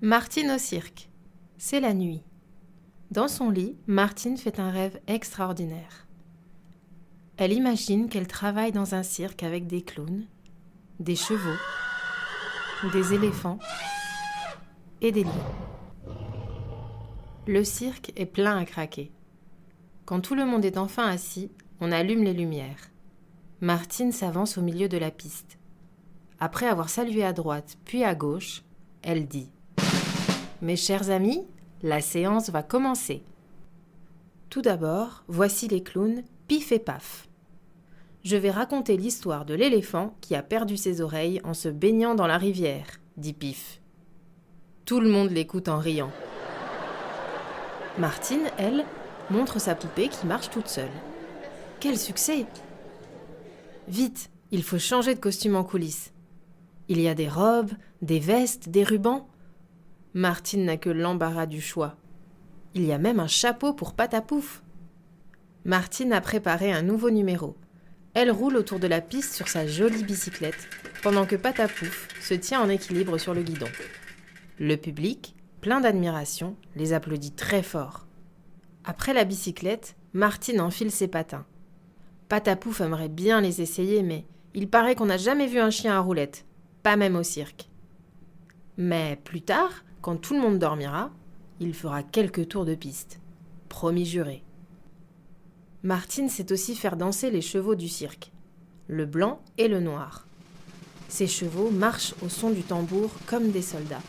Martine au cirque. C'est la nuit. Dans son lit, Martine fait un rêve extraordinaire. Elle imagine qu'elle travaille dans un cirque avec des clowns, des chevaux, des éléphants et des lions. Le cirque est plein à craquer. Quand tout le monde est enfin assis, on allume les lumières. Martine s'avance au milieu de la piste. Après avoir salué à droite puis à gauche, elle dit « Mes chers amis, la séance va commencer. Tout d'abord, voici les clowns Pif et Paf. Je vais raconter l'histoire de l'éléphant qui a perdu ses oreilles en se baignant dans la rivière, dit Pif. Tout le monde l'écoute en riant. Martine, elle, montre sa poupée qui marche toute seule. Quel succès! Vite, il faut changer de costume en coulisses. Il y a des robes, des vestes, des rubans. Martine n'a que l'embarras du choix. Il y a même un chapeau pour Patapouf. Martine a préparé un nouveau numéro. Elle roule autour de la piste sur sa jolie bicyclette, pendant que Patapouf se tient en équilibre sur le guidon. Le public, plein d'admiration, les applaudit très fort. Après la bicyclette, Martine enfile ses patins. Patapouf aimerait bien les essayer, mais il paraît qu'on n'a jamais vu un chien à roulettes, pas même au cirque. Mais plus tard, quand tout le monde dormira, il fera quelques tours de piste. Promis juré. Martine sait aussi faire danser les chevaux du cirque, le blanc et le noir. Ces chevaux marchent au son du tambour comme des soldats.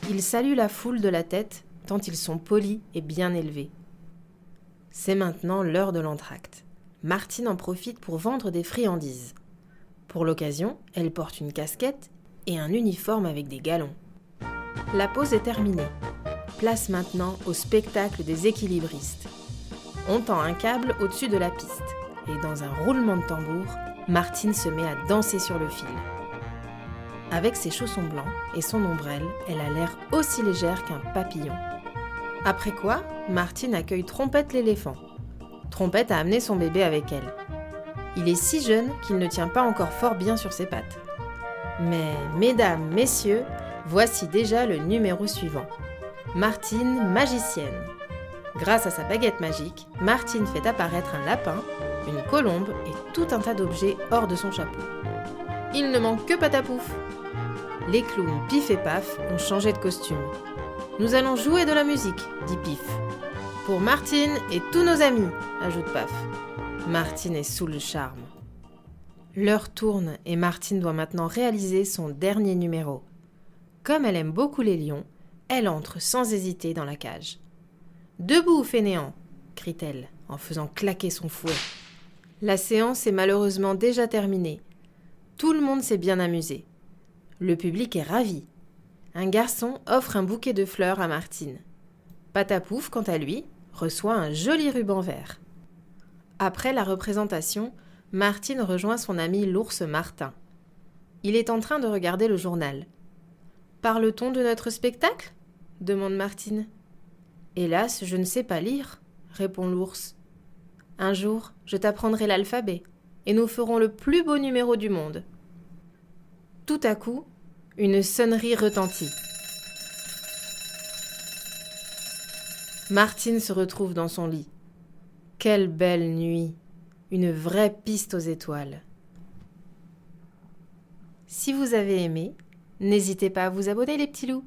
Ils saluent la foule de la tête tant ils sont polis et bien élevés. C'est maintenant l'heure de l'entracte. Martine en profite pour vendre des friandises. Pour l'occasion, elle porte une casquette et un uniforme avec des galons. La pause est terminée. Place maintenant au spectacle des équilibristes. On tend un câble au-dessus de la piste et dans un roulement de tambour, Martine se met à danser sur le fil. Avec ses chaussons blancs et son ombrelle, elle a l'air aussi légère qu'un papillon. Après quoi, Martine accueille Trompette l'éléphant. Trompette a amené son bébé avec elle. Il est si jeune qu'il ne tient pas encore fort bien sur ses pattes. Mais, mesdames, messieurs, voici déjà le numéro suivant. Martine, magicienne. Grâce à sa baguette magique, Martine fait apparaître un lapin, une colombe et tout un tas d'objets hors de son chapeau. Il ne manque que Patapouf. Les clowns Pif et Paf ont changé de costume. Nous allons jouer de la musique, dit Pif. Pour Martine et tous nos amis, ajoute Paf. Martine est sous le charme. L'heure tourne et Martine doit maintenant réaliser son dernier numéro. Comme elle aime beaucoup les lions, elle entre sans hésiter dans la cage. « Debout, fainéant !» crie-t-elle en faisant claquer son fouet. La séance est malheureusement déjà terminée. Tout le monde s'est bien amusé. Le public est ravi. Un garçon offre un bouquet de fleurs à Martine. Patapouf, quant à lui, reçoit un joli ruban vert. Après la représentation, Martine rejoint son ami l'ours Martin. Il est en train de regarder le journal. « Parle-t-on de notre spectacle ?» demande Martine. « Hélas, je ne sais pas lire, » répond l'ours. « Un jour, je t'apprendrai l'alphabet et nous ferons le plus beau numéro du monde. » Tout à coup, une sonnerie retentit. Martine se retrouve dans son lit. Quelle belle nuit! Une vraie piste aux étoiles. Si vous avez aimé, n'hésitez pas à vous abonner les petits loups.